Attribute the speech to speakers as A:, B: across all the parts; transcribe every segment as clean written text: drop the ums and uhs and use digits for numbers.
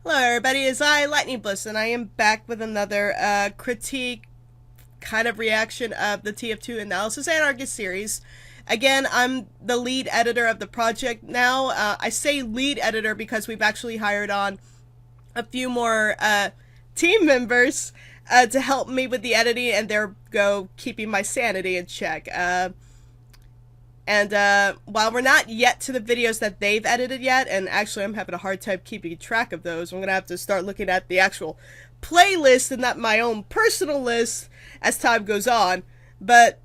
A: Hello everybody, it's I, Lightning Bliss, and I am back with another critique kind of reaction of the TF2 Analysis Anarchy series. Again, I'm the lead editor of the project now. I say lead editor because we've actually hired on a few more team members to help me with the editing, and they're keeping my sanity in check. And while we're not yet to the videos that they've edited yet, and actually I'm having a hard time keeping track of those, I'm going to have to start looking at the actual playlist and not my own personal list as time goes on. But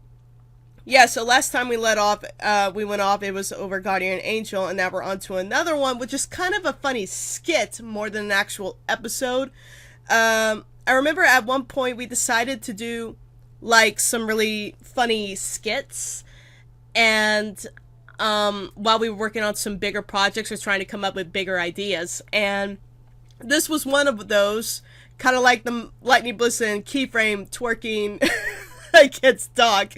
A: yeah, so last time we went off, it was over Guardian Angel, and now we're on to another one, which is kind of a funny skit more than an actual episode. I remember at one point we decided to do like some really funny skits. And while we were working on some bigger projects, we were trying to come up with bigger ideas. And this was one of those, kind of like the Lightning Bliss and Keyframe twerking against Doc.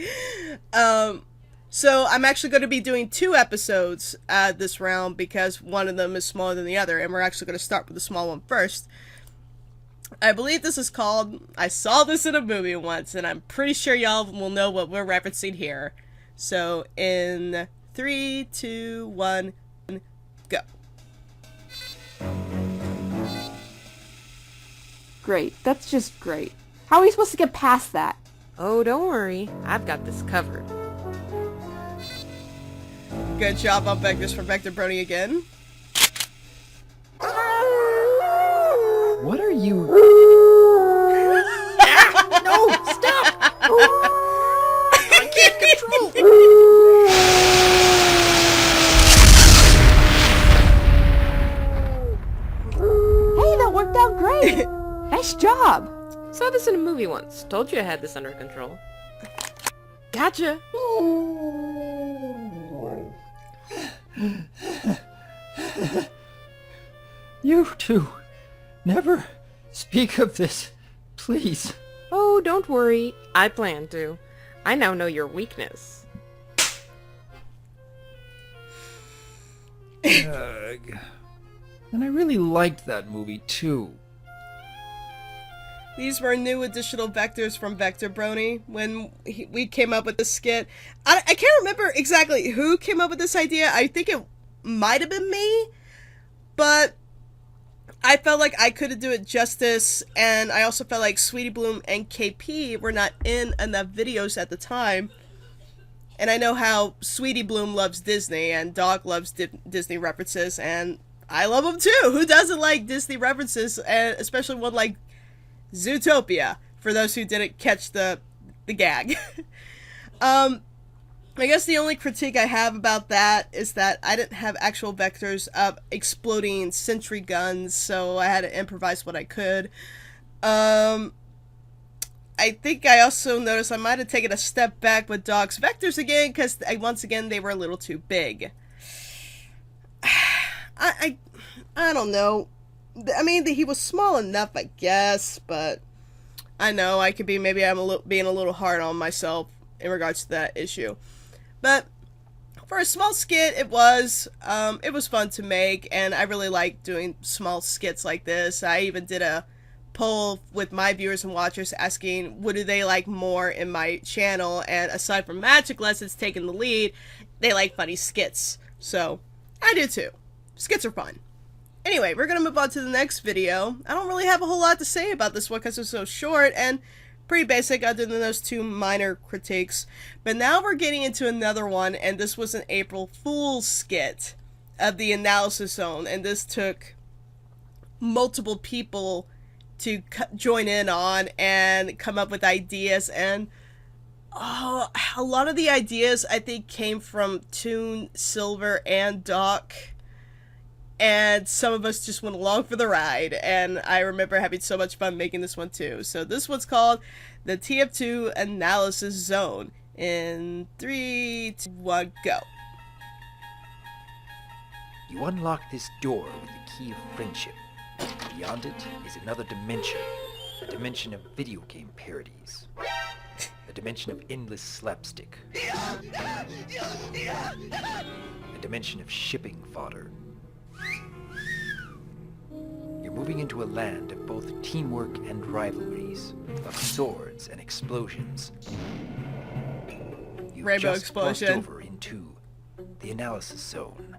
A: So I'm actually going to be doing 2 episodes this round because one of them is smaller than the other. And we're actually going to start with the small one first. I believe this is called, I saw this in a movie once, and I'm pretty sure y'all will know what we're referencing here. So, in 3, 2, 1, go.
B: Great. That's just great. How are we supposed to get past that?
C: Oh, don't worry. I've got this covered.
A: Good job on Vectors from Vector Brony again.
D: What are you...
C: No! Stop! I can't control!
B: Hey, that worked out great! Nice job!
C: Saw this in a movie once. Told you I had this under control. Gotcha!
D: You two, never speak of this, please.
C: Oh, don't worry. I plan to. I now know your weakness.
D: Ugh. And I really liked that movie too.
A: These were new additional vectors from Vector Brony when we came up with the skit. I can't remember exactly who came up with this idea. I think it might have been me, but I felt like I couldn't do it justice, and I also felt like Sweetie Bloom and KP were not in enough videos at the time. And I know how Sweetie Bloom loves Disney, and Doc loves Disney references, and I love them too. Who doesn't like Disney references, and especially one like Zootopia, for those who didn't catch the gag. I guess the only critique I have about that is that I didn't have actual vectors of exploding sentry guns, so I had to improvise what I could. I think I also noticed I might have taken a step back with Doc's vectors again, because once again they were a little too big. I don't know. I mean, he was small enough, I guess, but I know I could be, maybe I'm being a little hard on myself in regards to that issue. But for a small skit, it was fun to make, and I really like doing small skits like this. I even did a poll with my viewers and watchers asking what do they like more in my channel, and aside from magic lessons taking the lead, they like funny skits. So I do too. Skits are fun. Anyway, we're gonna move on to the next video. I don't really have a whole lot to say about this one because it's so short and pretty basic other than those 2 minor critiques. But now we're getting into another one, and this was an April Fool's skit of the Analysis Zone, and this took multiple people to join in on and come up with ideas, and a lot of the ideas I think came from Toon, Silver, and Doc. And some of us just went along for the ride, and I remember having so much fun making this one too. So this one's called the TF2 Analysis Zone. In 3, 2, 1, go.
E: You unlock this door with the key of friendship. Beyond it is another dimension. A dimension of video game parodies. A dimension of endless slapstick. A dimension of shipping fodder. You're moving moving into a land of both teamwork and rivalries, of swords and explosions. You've
A: Rainbow
E: just crossed
A: explosion.
E: over into the analysis zone.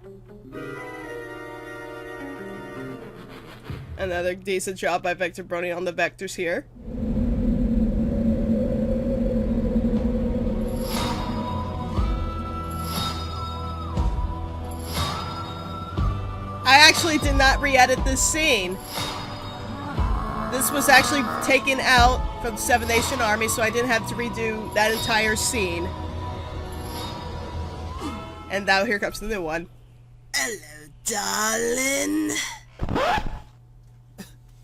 A: Another decent job by Vector Brony on the vectors here. I actually did not re-edit this scene. This was actually taken out from 7th Nation Army, so I didn't have to redo that entire scene. And now here comes the new one. Hello, darling.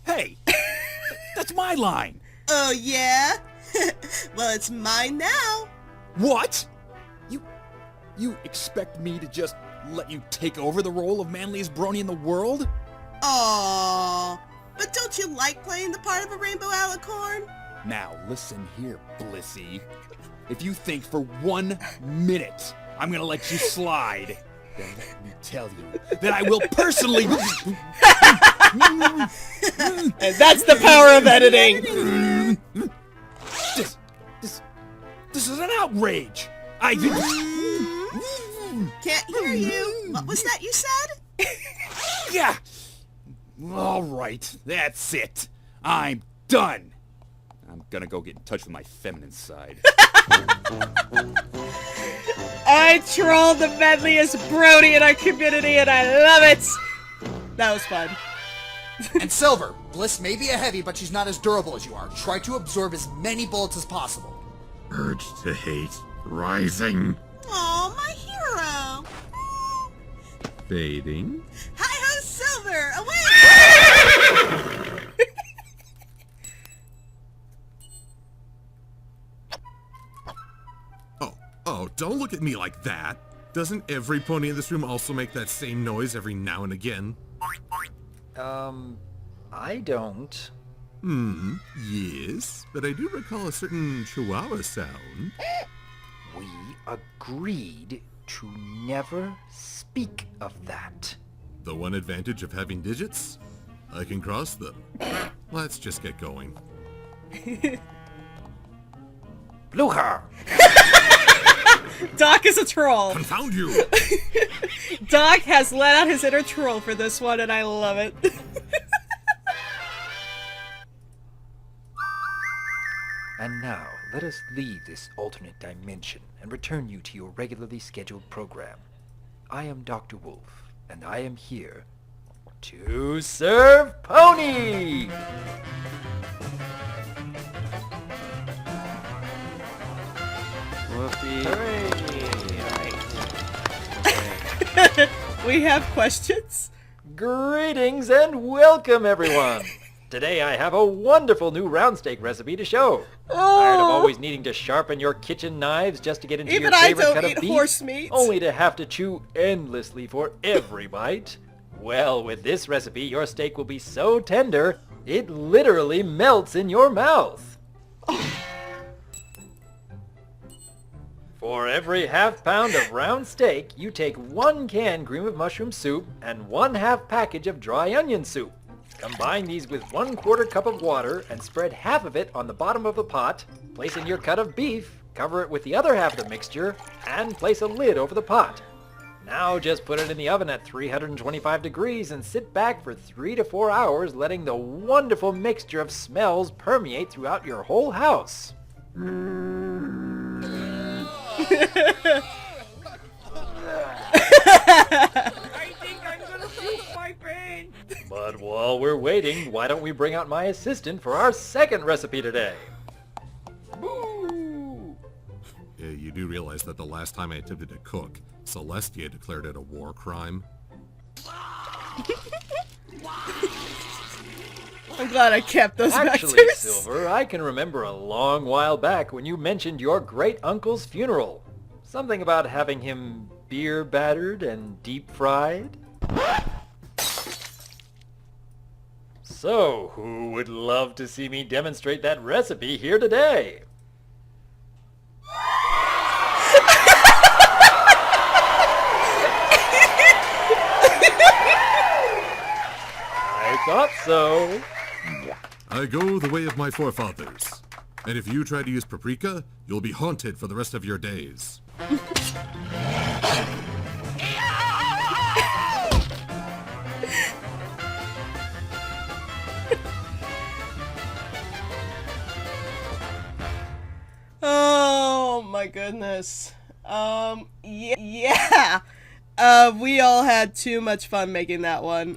F: Hey! That's my line!
A: Oh, yeah? Well, it's mine now.
F: What? You expect me to just let you take over the role of manliest brony in the world?
A: Aww. But don't you like playing the part of a rainbow alicorn?
F: Now, listen here, Blissy. If you think for 1 minute I'm gonna let you slide, then let me tell you that I will personally...
A: And that's the power of editing!
F: This is an outrage!
A: Can't hear you. What was that you said?
F: Yeah! Alright, that's it. I'm done. I'm gonna go get in touch with my feminine side.
A: I trolled the medliest Brody in our community and I love it! That was fun.
G: And Silver, Bliss may be a heavy, but she's not as durable as you are. Try to absorb as many bullets as possible.
H: Urge to hate rising.
A: Aw, my hero!
H: Fading.
A: Hi-ho, Silver! Away!
H: Oh, don't look at me like that. Doesn't every pony in this room also make that same noise every now and again?
E: I don't.
H: Yes, but I do recall a certain chihuahua sound.
E: We agreed to never speak of that.
H: The one advantage of having digits? I can cross them. Let's just get going.
E: Luchar!
A: Doc is a troll.
H: Confound you!
A: Doc has let out his inner troll for this one and I love it.
E: And now, let us leave this alternate dimension and return you to your regularly scheduled program. I am Dr. Wolf, and I am here to serve Pony! Whoopee.
A: We have questions?
E: Greetings and welcome, everyone! Today I have a wonderful new round steak recipe to show. Tired of always needing to sharpen your kitchen knives just to get into
A: Even
E: your
A: I
E: favorite
A: don't
E: cut
A: eat
E: of beef,
A: horse meat.
E: only to have to chew endlessly for every bite? Well, with this recipe, your steak will be so tender, it literally melts in your mouth. For every half pound of round steak, you take 1 can cream of mushroom soup and 1/2 package of dry onion soup. Combine these with 1/4 cup of water and spread half of it on the bottom of the pot. Place in your cut of beef, cover it with the other half of the mixture, and place a lid over the pot. Now just put it in the oven at 325 degrees and sit back for 3 to 4 hours, letting the wonderful mixture of smells permeate throughout your whole house.
F: I think I'm gonna puke my pain!
E: But while we're waiting, why don't we bring out my assistant for our second recipe today?
F: Boo!
H: You do realize that the last time I attempted to cook, Celestia declared it a war crime?
A: I'm glad I kept those
E: Actually,
A: vectors.
E: Silver, I can remember a long while back when you mentioned your great-uncle's funeral. Something about having him beer battered and deep fried? So, who would love to see me demonstrate that recipe here today? I thought
C: So?
H: I go the way of my forefathers. And if you try to use paprika, you'll be haunted for the rest of your days.
A: Oh my goodness. Yeah. We all had too much fun making that one.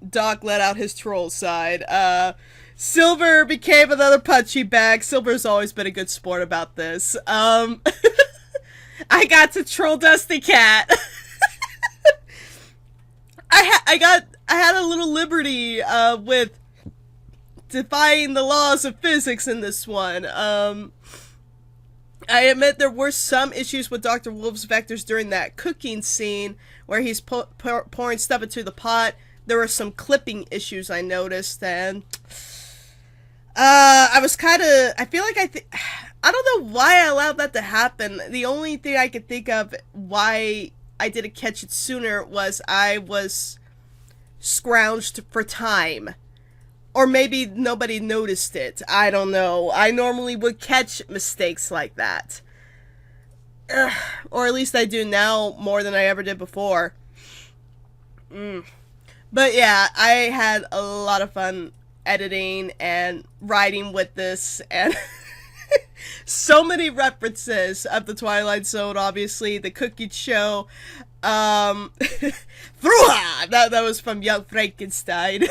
A: Doc let out his troll side. Silver became another punchy bag. Silver's always been a good sport about this. I got to troll Dusty Cat. I had a little liberty with defying the laws of physics in this one. I admit there were some issues with Dr. Wolf's vectors during that cooking scene where he's pouring stuff into the pot. There were some clipping issues I noticed, and I was kind of, I feel like I don't know why I allowed that to happen. The only thing I could think of why I didn't catch it sooner was I was scrounged for time. Or maybe nobody noticed it. I don't know. I normally would catch mistakes like that. Or at least I do now more than I ever did before. But yeah, I had a lot of fun editing and writing with this. And so many references of the Twilight Zone, obviously. The cookie show. That was from Young Frankenstein.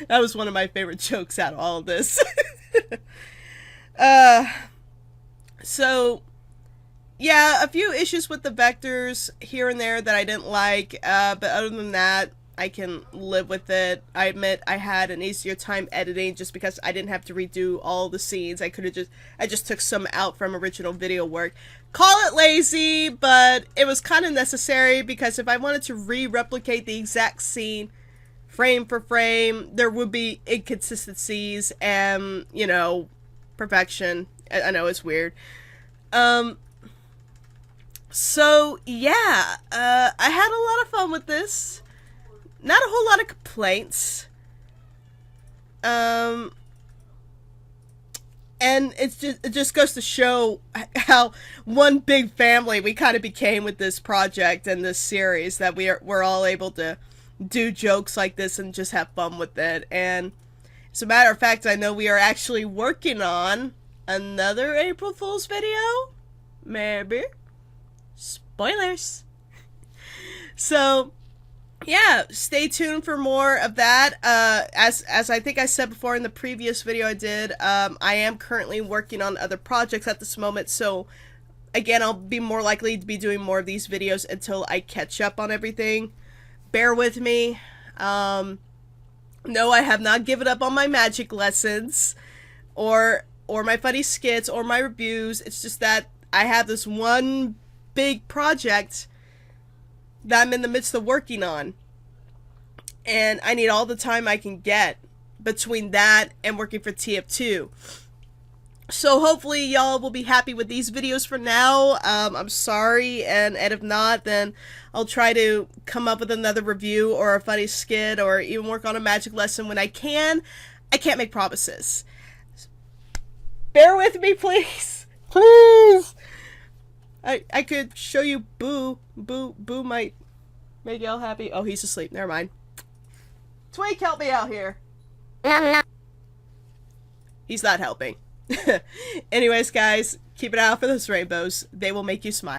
A: That was one of my favorite jokes out of all of this. So, yeah, a few issues with the vectors here and there that I didn't like, but other than that, I can live with it. I admit I had an easier time editing just because I didn't have to redo all the scenes. I just took some out from original video work. Call it lazy, but it was kind of necessary because if I wanted to replicate the exact scene frame for frame, there would be inconsistencies and, you know, perfection. I know it's weird. So, yeah, I had a lot of fun with this. Not a whole lot of complaints. And it just goes to show how one big family we kind of became with this project and this series, that we're all able to do jokes like this and just have fun with it. And as a matter of fact, I know we are actually working on another April Fool's video. Maybe. Spoilers. So, yeah, stay tuned for more of that. As I think I said before in the previous video I did, I am currently working on other projects at this moment, so again, I'll be more likely to be doing more of these videos until I catch up on everything. Bear with me. No, I have not given up on my magic lessons or my funny skits or my reviews. It's just that I have this one big project that I'm in the midst of working on, and I need all the time I can get between that and working for TF2. So hopefully y'all will be happy with these videos for now. I'm sorry, and if not, then I'll try to come up with another review or a funny skit or even work on a magic lesson when I can. I can't make promises. Bear with me, please. Please. I could show you Boo. Boo might make y'all happy. Oh, he's asleep. Never mind. Twink, help me out here. He's not helping. Anyways, guys, keep an eye out for those rainbows. They will make you smile.